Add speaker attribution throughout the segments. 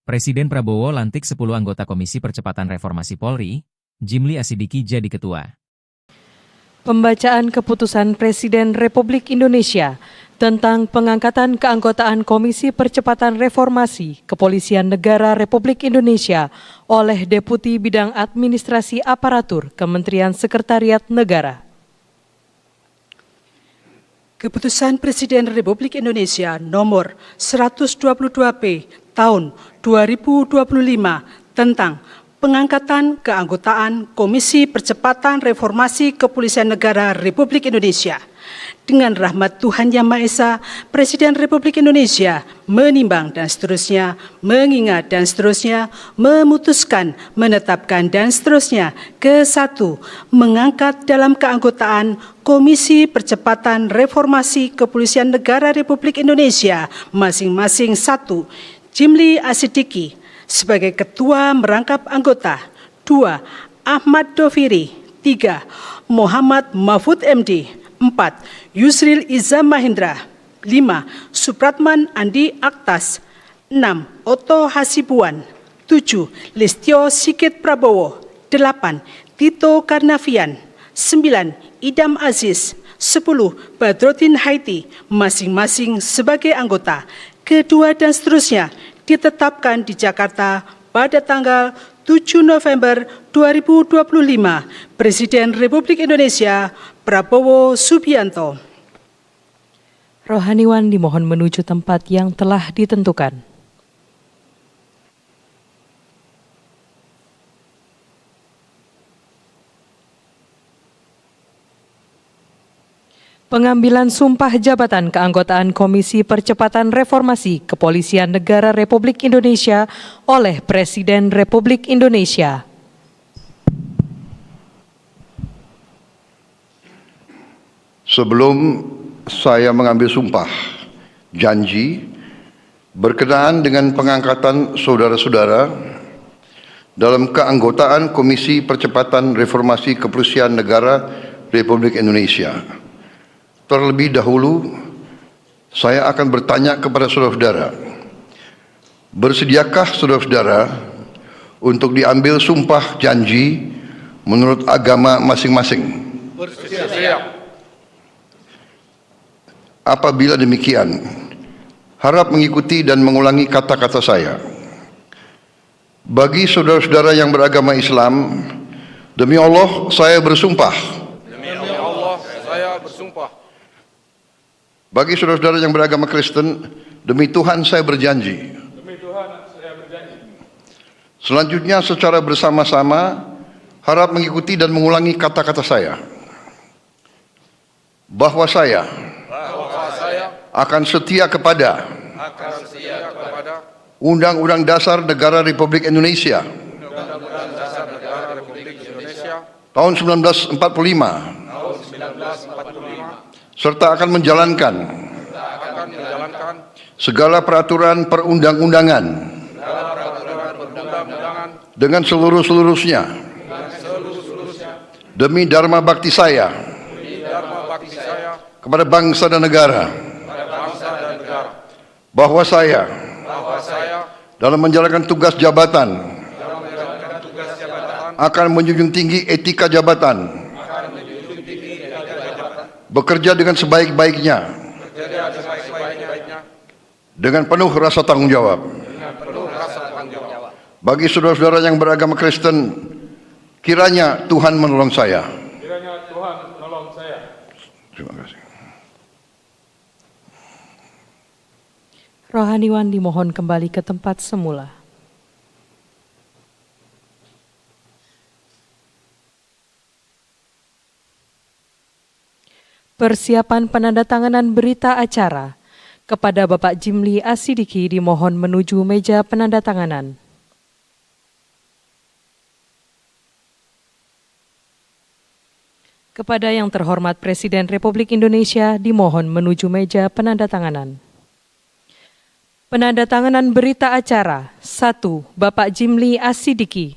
Speaker 1: Presiden Prabowo lantik 10 anggota Komisi Percepatan Reformasi Polri, Jimli Asidiki jadi ketua.
Speaker 2: Pembacaan keputusan Presiden Republik Indonesia tentang pengangkatan keanggotaan Komisi Percepatan Reformasi Kepolisian Negara Republik Indonesia oleh Deputi Bidang Administrasi Aparatur Kementerian Sekretariat Negara.
Speaker 3: Keputusan Presiden Republik Indonesia nomor 122P tahun 2025 tentang pengangkatan keanggotaan Komisi Percepatan Reformasi Kepolisian Negara Republik Indonesia. Dengan rahmat Tuhan Yang Maha Esa, Presiden Republik Indonesia menimbang dan seterusnya, mengingat dan seterusnya, memutuskan, menetapkan dan seterusnya. Ke-1, mengangkat dalam keanggotaan Komisi Percepatan Reformasi Kepolisian Negara Republik Indonesia masing-masing 1. Jimli Asidiki sebagai Ketua Merangkap Anggota. 2. Ahmad Doviri. 3. Muhammad Mahfud MD. 4. Yusril Iza Mahendra. 5. Supratman Andi Aktas. 6. Oto Hasibuan. 7. Listio Sigit Prabowo. 8. Tito Karnavian. 9. Idam Aziz. 10. Badrodin Haiti, masing-masing sebagai anggota. Kedua dan seterusnya ditetapkan di Jakarta pada tanggal 7 November 2025, Presiden Republik Indonesia Prabowo Subianto.
Speaker 2: Rohaniwan dimohon menuju tempat yang telah ditentukan. Pengambilan sumpah jabatan keanggotaan Komisi Percepatan Reformasi Kepolisian Negara Republik Indonesia oleh Presiden Republik Indonesia.
Speaker 4: Sebelum saya mengambil sumpah janji berkenaan dengan pengangkatan saudara-saudara dalam keanggotaan Komisi Percepatan Reformasi Kepolisian Negara Republik Indonesia, terlebih dahulu, saya akan bertanya kepada saudara-saudara, bersediakah saudara-saudara untuk diambil sumpah janji menurut agama masing-masing? Bersedia. Apabila demikian, harap mengikuti dan mengulangi kata-kata saya. Bagi saudara-saudara yang beragama Islam, demi Allah saya bersumpah. Demi Allah saya bersumpah. Bagi saudara-saudara yang beragama Kristen, demi Tuhan saya berjanji. Demi Tuhan saya berjanji. Selanjutnya secara bersama-sama harap mengikuti dan mengulangi kata-kata saya. Bahwa saya akan setia kepada Undang-Undang Dasar Negara Republik Indonesia tahun 1945. Serta akan menjalankan segala peraturan perundang-undangan dengan seluruh-seluruhnya demi dharma bakti saya kepada bangsa dan negara, bahwa saya dalam menjalankan tugas jabatan akan menjunjung tinggi etika jabatan, bekerja dengan sebaik-baiknya, dengan penuh rasa tanggung jawab. Bagi saudara-saudara yang beragama Kristen, kiranya Tuhan menolong saya. Terima kasih.
Speaker 2: Rohaniwan dimohon kembali ke tempat semula. Persiapan penandatanganan berita acara kepada Bapak Jimli Asidiki dimohon menuju meja penandatanganan. Kepada yang terhormat Presiden Republik Indonesia dimohon menuju meja penandatanganan. Penandatanganan berita acara 1. Bapak Jimli Asidiki.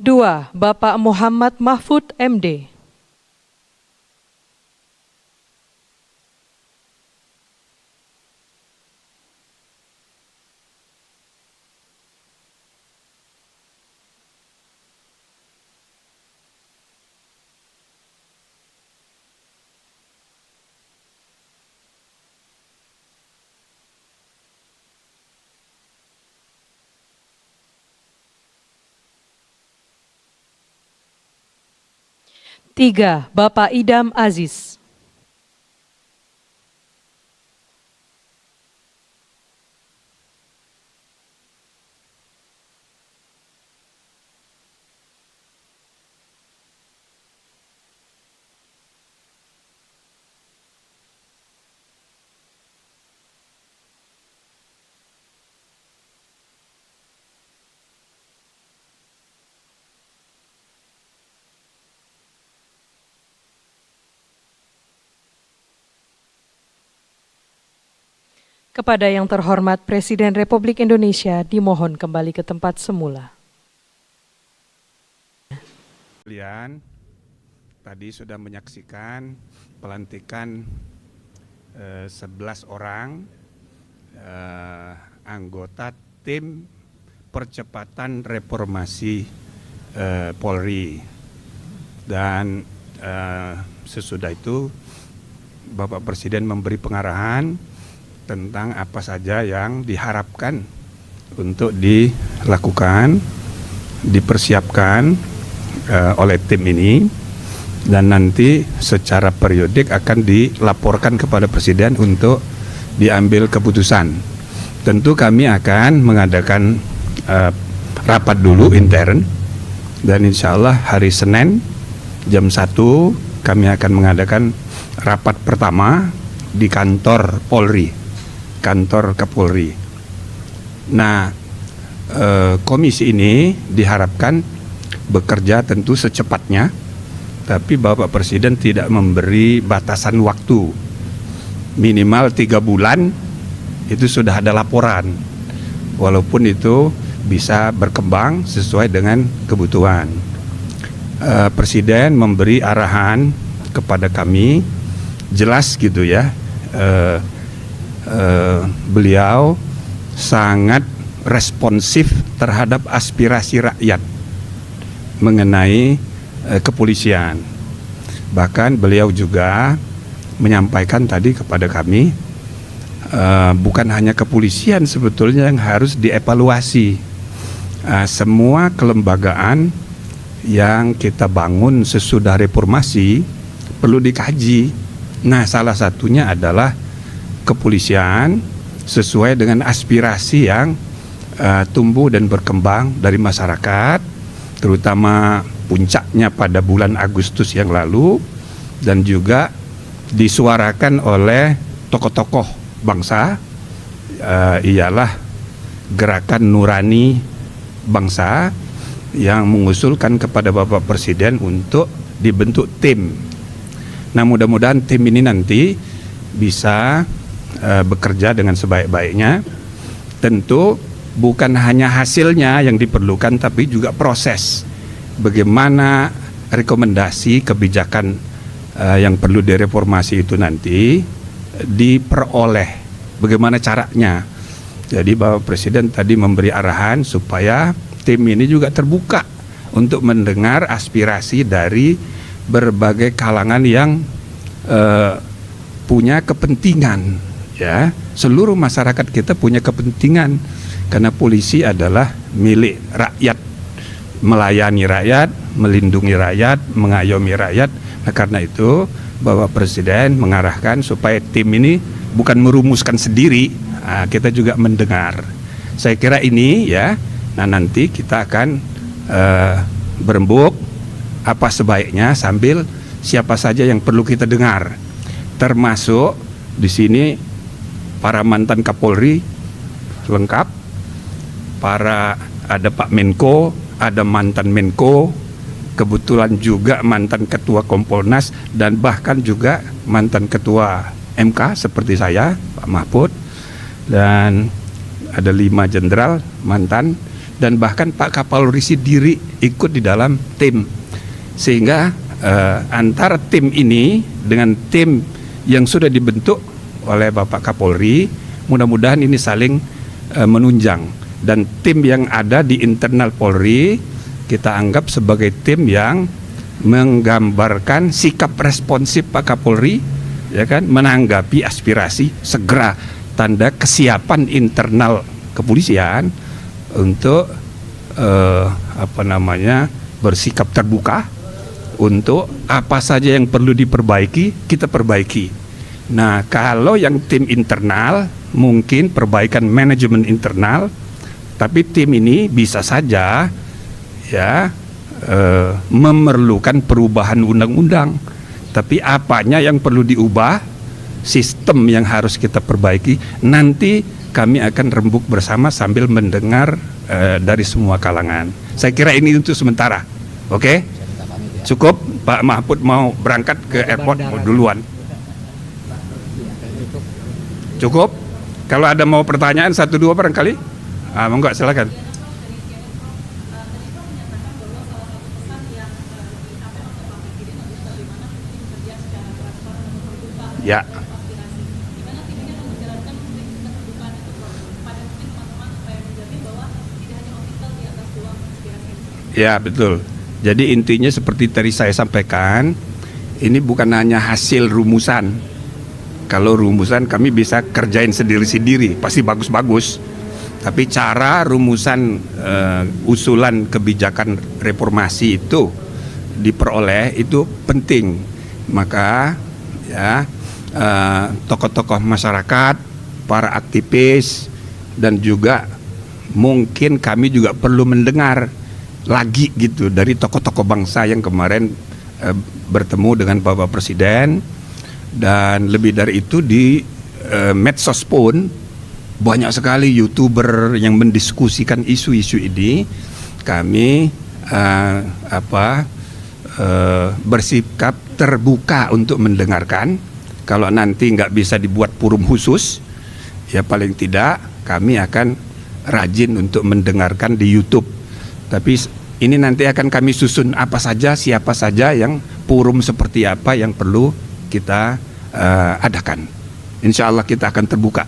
Speaker 2: 2. Bapak Muhammad Mahfud MD. 3. Bapak Idam Aziz. 4. Kepada yang terhormat Presiden Republik Indonesia dimohon kembali ke tempat semula.
Speaker 5: Kalian tadi sudah menyaksikan pelantikan 11 orang anggota tim percepatan reformasi Polri, dan sesudah itu Bapak Presiden memberi pengarahan tentang apa saja yang diharapkan untuk dilakukan, dipersiapkan oleh tim ini, dan nanti secara periodik akan dilaporkan kepada Presiden untuk diambil keputusan. Tentu kami akan mengadakan rapat dulu intern, dan insya Allah hari Senin jam 1 kami akan mengadakan rapat pertama di kantor Polri, kantor Kapolri. Nah, komisi ini diharapkan bekerja tentu secepatnya, tapi Bapak Presiden tidak memberi batasan waktu. Minimal 3 bulan itu sudah ada laporan, walaupun itu bisa berkembang sesuai dengan kebutuhan. Presiden memberi arahan kepada kami, jelas gitu ya, beliau sangat responsif terhadap aspirasi rakyat mengenai kepolisian. Bahkan beliau juga menyampaikan tadi kepada kami, bukan hanya kepolisian sebetulnya yang harus dievaluasi. Semua kelembagaan yang kita bangun sesudah reformasi perlu dikaji. Nah, salah satunya adalah kepolisian sesuai dengan aspirasi yang tumbuh dan berkembang dari masyarakat, terutama puncaknya pada bulan Agustus yang lalu, dan juga disuarakan oleh tokoh-tokoh bangsa, ialah Gerakan Nurani Bangsa yang mengusulkan kepada Bapak Presiden untuk dibentuk tim. Nah, mudah-mudahan tim ini nanti bisa bekerja dengan sebaik-baiknya. Tentu bukan hanya hasilnya yang diperlukan, tapi juga proses bagaimana rekomendasi kebijakan yang perlu direformasi itu nanti diperoleh, bagaimana caranya. Jadi Bapak Presiden tadi memberi arahan supaya tim ini juga terbuka untuk mendengar aspirasi dari berbagai kalangan yang punya kepentingan. Ya, seluruh masyarakat kita punya kepentingan, karena polisi adalah milik rakyat, melayani rakyat, melindungi rakyat, mengayomi rakyat. Nah, karena itu Bapak Presiden mengarahkan supaya tim ini bukan merumuskan sendiri, kita juga mendengar. Saya kira ini ya, nah nanti kita akan berembuk apa sebaiknya, sambil siapa saja yang perlu kita dengar, termasuk di sini para mantan Kapolri lengkap, ada Pak Menko, ada mantan Menko, kebetulan juga mantan Ketua Kompolnas, dan bahkan juga mantan Ketua MK seperti saya, Pak Mahfud, dan ada 5 jenderal mantan, dan bahkan Pak Kapolri sendiri ikut di dalam tim, sehingga antara tim ini dengan tim yang sudah dibentuk oleh Bapak Kapolri, mudah-mudahan ini saling menunjang, dan tim yang ada di internal Polri kita anggap sebagai tim yang menggambarkan sikap responsif Pak Kapolri, ya kan, menanggapi aspirasi, segera tanda kesiapan internal kepolisian untuk bersikap terbuka untuk apa saja yang perlu diperbaiki kita perbaiki. Nah, kalau yang tim internal mungkin perbaikan manajemen internal, tapi tim ini bisa saja ya memerlukan perubahan undang-undang. Tapi apanya yang perlu diubah, sistem yang harus kita perbaiki, nanti kami akan rembuk bersama sambil mendengar dari semua kalangan. Saya kira ini untuk sementara. Oke? Cukup, Pak Mahfud mau berangkat ke airport duluan. Cukup? Kalau ada mau pertanyaan 1-2 barangkali? Monggo silakan. Ya. Ya, betul. Jadi intinya seperti tadi saya sampaikan, ini bukan hanya hasil rumusan. Kalau rumusan kami bisa kerjain sendiri-sendiri, pasti bagus-bagus. Tapi cara rumusan usulan kebijakan reformasi itu diperoleh itu penting. Maka ya tokoh-tokoh masyarakat, para aktivis, dan juga mungkin kami juga perlu mendengar lagi gitu dari tokoh-tokoh bangsa yang kemarin bertemu dengan Bapak Presiden. Dan lebih dari itu di medsos pun banyak sekali YouTuber yang mendiskusikan isu-isu ini. Kami bersikap terbuka untuk mendengarkan. Kalau nanti nggak bisa dibuat forum khusus, ya paling tidak kami akan rajin untuk mendengarkan di YouTube. Tapi ini nanti akan kami susun apa saja, siapa saja yang forum seperti apa yang perlu kita adakan. Insya Allah kita akan terbuka.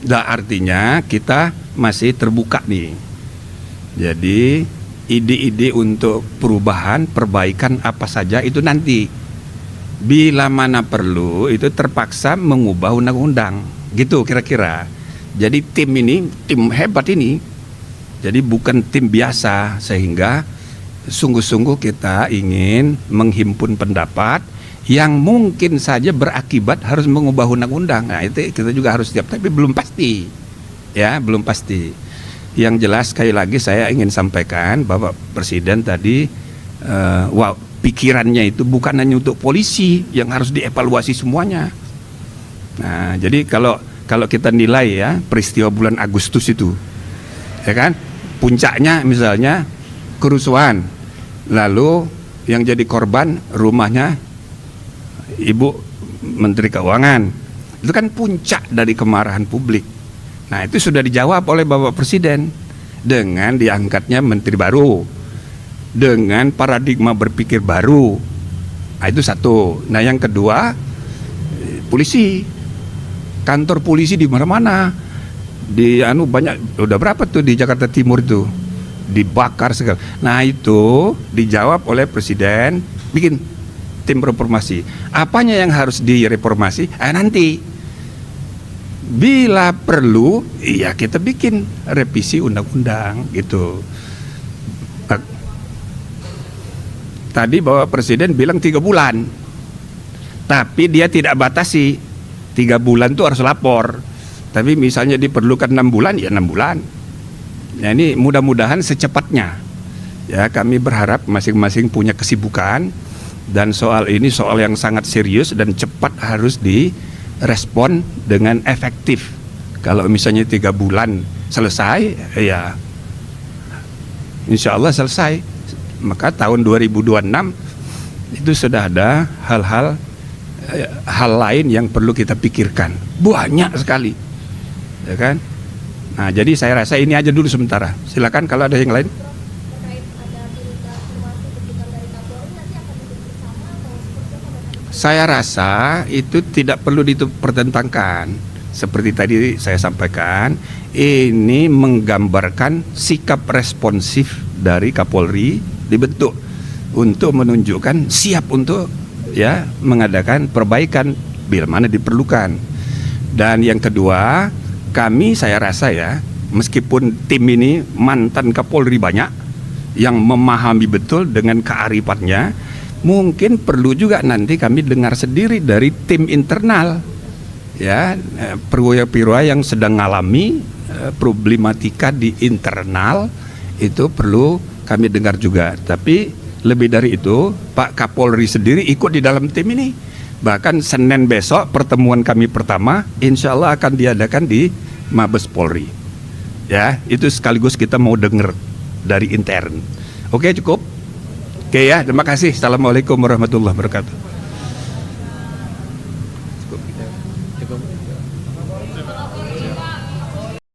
Speaker 5: Nah, artinya kita masih terbuka nih. Jadi ide-ide untuk perubahan, perbaikan apa saja itu nanti. Bila mana perlu itu terpaksa mengubah undang-undang. Gitu kira-kira. Jadi tim ini, tim hebat ini. Jadi bukan tim biasa, sehingga sungguh-sungguh kita ingin menghimpun pendapat yang mungkin saja berakibat harus mengubah undang-undang. Nah, itu kita juga harus siap, tapi belum pasti. Ya, belum pasti. Yang jelas sekali lagi saya ingin sampaikan Bapak Presiden tadi pikirannya itu bukan hanya untuk polisi yang harus dievaluasi semuanya. Nah, jadi kalau kita nilai ya peristiwa bulan Agustus itu, ya kan, puncaknya misalnya kerusuhan, lalu yang jadi korban rumahnya Ibu Menteri Keuangan, itu kan puncak dari kemarahan publik. Nah, itu sudah dijawab oleh Bapak Presiden dengan diangkatnya menteri baru, dengan paradigma berpikir baru. Nah, itu satu. Nah, yang kedua, polisi, kantor polisi di mana-mana, banyak, udah berapa tuh di Jakarta Timur itu dibakar segala. Nah, itu dijawab oleh Presiden, bikin tim reformasi. Apanya yang harus direformasi? Nanti bila perlu, iya kita bikin revisi undang-undang gitu. Tadi Bapak Presiden bilang 3 bulan, tapi dia tidak batasi 3 bulan itu harus lapor. Tapi misalnya diperlukan 6 bulan, ya 6 bulan. Nah, ini mudah-mudahan secepatnya. Ya, kami berharap masing-masing punya kesibukan. Dan soal ini soal yang sangat serius dan cepat harus direspon dengan efektif. Kalau misalnya 3 bulan selesai, ya insya Allah selesai. Maka tahun 2026 itu sudah ada hal lain yang perlu kita pikirkan. Banyak sekali, ya kan? Nah, jadi saya rasa ini aja dulu sementara. Silakan kalau ada yang lain. Saya rasa itu tidak perlu dipertentangkan. Seperti tadi saya sampaikan, ini menggambarkan sikap responsif dari Kapolri dibentuk untuk menunjukkan siap untuk ya mengadakan perbaikan bila mana diperlukan. Dan yang kedua, saya rasa ya, meskipun tim ini mantan Kapolri banyak yang memahami betul dengan kearifannya, mungkin perlu juga nanti kami dengar sendiri dari tim internal, ya, perwira-perwira yang sedang mengalami problematika di internal, itu perlu kami dengar juga. Tapi lebih dari itu, Pak Kapolri sendiri ikut di dalam tim ini. Bahkan Senin besok pertemuan kami pertama, insya Allah akan diadakan di Mabes Polri. Ya, itu sekaligus kita mau dengar dari intern. Oke, cukup. Oke ya, terima kasih. Assalamualaikum warahmatullahi wabarakatuh.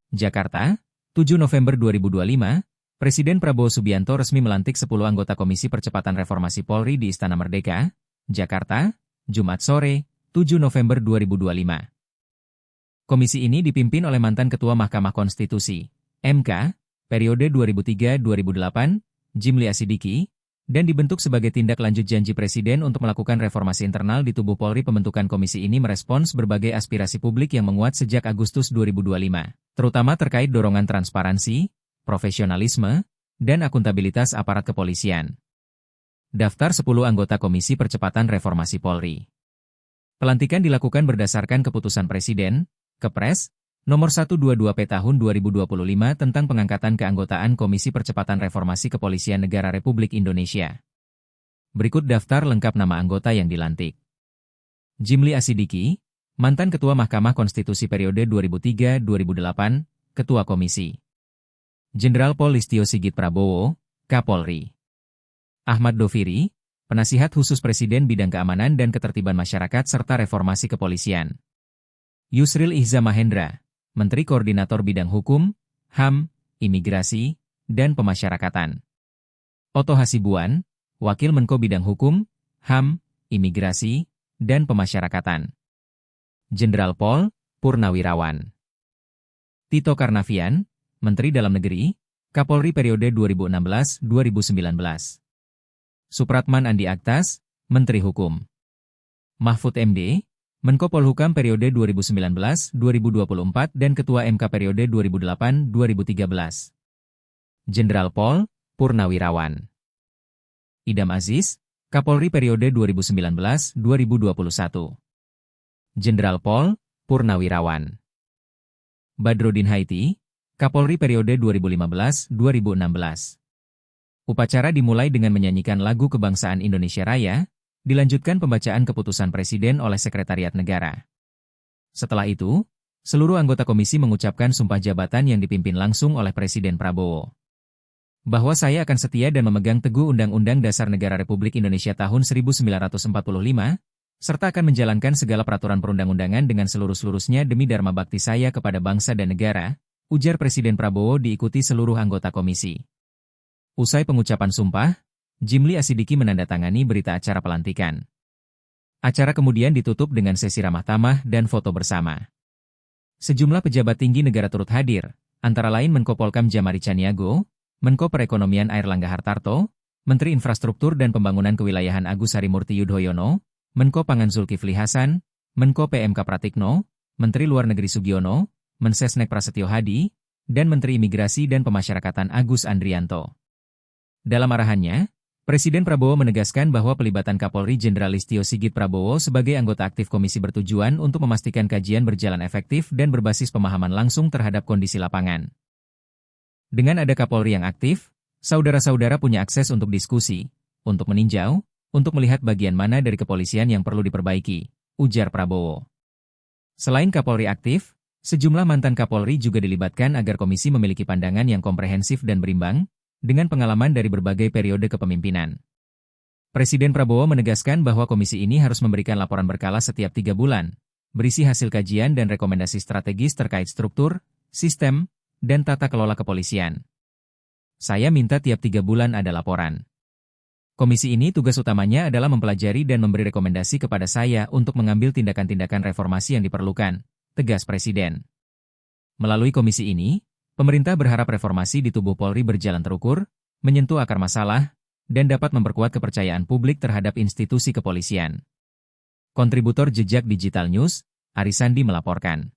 Speaker 1: Jakarta, 7 November 2025, Presiden Prabowo Subianto resmi melantik 10 anggota Komisi Percepatan Reformasi Polri di Istana Merdeka, Jakarta, Jumat sore, 7 November 2025. Komisi ini dipimpin oleh mantan Ketua Mahkamah Konstitusi, MK, periode 2003-2008, Jimli Asidiki, dan dibentuk sebagai tindak lanjut janji Presiden untuk melakukan reformasi internal di tubuh Polri. Pembentukan komisi ini merespons berbagai aspirasi publik yang menguat sejak Agustus 2025, terutama terkait dorongan transparansi, profesionalisme, dan akuntabilitas aparat kepolisian. Daftar 10 anggota Komisi Percepatan Reformasi Polri. Pelantikan dilakukan berdasarkan keputusan Presiden, Kepres, nomor 122P tahun 2025 tentang pengangkatan keanggotaan Komisi Percepatan Reformasi Kepolisian Negara Republik Indonesia. Berikut daftar lengkap nama anggota yang dilantik. Jimli Asidiki, mantan Ketua Mahkamah Konstitusi periode 2003-2008, Ketua Komisi. Jenderal Pol Listio Sigit Prabowo, Kapolri. Ahmad Doviri, Penasihat Khusus Presiden Bidang Keamanan dan Ketertiban Masyarakat serta Reformasi Kepolisian. Yusril Ihza Mahendra, Menteri Koordinator Bidang Hukum, HAM, Imigrasi, dan Pemasyarakatan. Oto Hasibuan, Wakil Menko Bidang Hukum, HAM, Imigrasi, dan Pemasyarakatan. Jenderal Pol Purnawirawan. Tito Karnavian, Menteri Dalam Negeri, Kapolri periode 2016-2019. Supratman Andi Aktas, Menteri Hukum. Mahfud MD, Menko Polhukam periode 2019-2024 dan Ketua MK periode 2008-2013. Jenderal Pol Purnawirawan. Idam Aziz, Kapolri periode 2019-2021. Jenderal Pol Purnawirawan. Badrodin Haiti, Kapolri periode 2015-2016. Upacara dimulai dengan menyanyikan lagu Kebangsaan Indonesia Raya, dilanjutkan pembacaan keputusan Presiden oleh Sekretariat Negara. Setelah itu, seluruh anggota komisi mengucapkan sumpah jabatan yang dipimpin langsung oleh Presiden Prabowo. Bahwa saya akan setia dan memegang teguh Undang-Undang Dasar Negara Republik Indonesia tahun 1945, serta akan menjalankan segala peraturan perundang-undangan dengan seluruh-seluruhnya demi dharma bakti saya kepada bangsa dan negara, ujar Presiden Prabowo diikuti seluruh anggota komisi. Usai pengucapan sumpah, Jimli Asidiki menandatangani berita acara pelantikan. Acara kemudian ditutup dengan sesi ramah tamah dan foto bersama. Sejumlah pejabat tinggi negara turut hadir, antara lain Menko Polkam Jamari Caniago, Menko Perekonomian Airlangga Hartarto, Menteri Infrastruktur dan Pembangunan Kewilayahan Agus Harimurti Yudhoyono, Menko Pangan Zulkifli Hasan, Menko PMK Pratikno, Menteri Luar Negeri Sugiono, Mensesnek Prasetyo Hadi, dan Menteri Imigrasi dan Pemasyarakatan Agus Andrianto. Dalam arahannya, Presiden Prabowo menegaskan bahwa pelibatan Kapolri Jenderal Listio Sigit Prabowo sebagai anggota aktif komisi bertujuan untuk memastikan kajian berjalan efektif dan berbasis pemahaman langsung terhadap kondisi lapangan. Dengan ada Kapolri yang aktif, saudara-saudara punya akses untuk diskusi, untuk meninjau, untuk melihat bagian mana dari kepolisian yang perlu diperbaiki, ujar Prabowo. Selain Kapolri aktif, sejumlah mantan Kapolri juga dilibatkan agar komisi memiliki pandangan yang komprehensif dan berimbang, dengan pengalaman dari berbagai periode kepemimpinan. Presiden Prabowo menegaskan bahwa komisi ini harus memberikan laporan berkala setiap 3 bulan, berisi hasil kajian dan rekomendasi strategis terkait struktur, sistem, dan tata kelola kepolisian. Saya minta tiap 3 bulan ada laporan. Komisi ini tugas utamanya adalah mempelajari dan memberi rekomendasi kepada saya untuk mengambil tindakan-tindakan reformasi yang diperlukan, tegas Presiden. Melalui komisi ini, pemerintah berharap reformasi di tubuh Polri berjalan terukur, menyentuh akar masalah, dan dapat memperkuat kepercayaan publik terhadap institusi kepolisian. Kontributor Jejak Digital News, Arisandi melaporkan.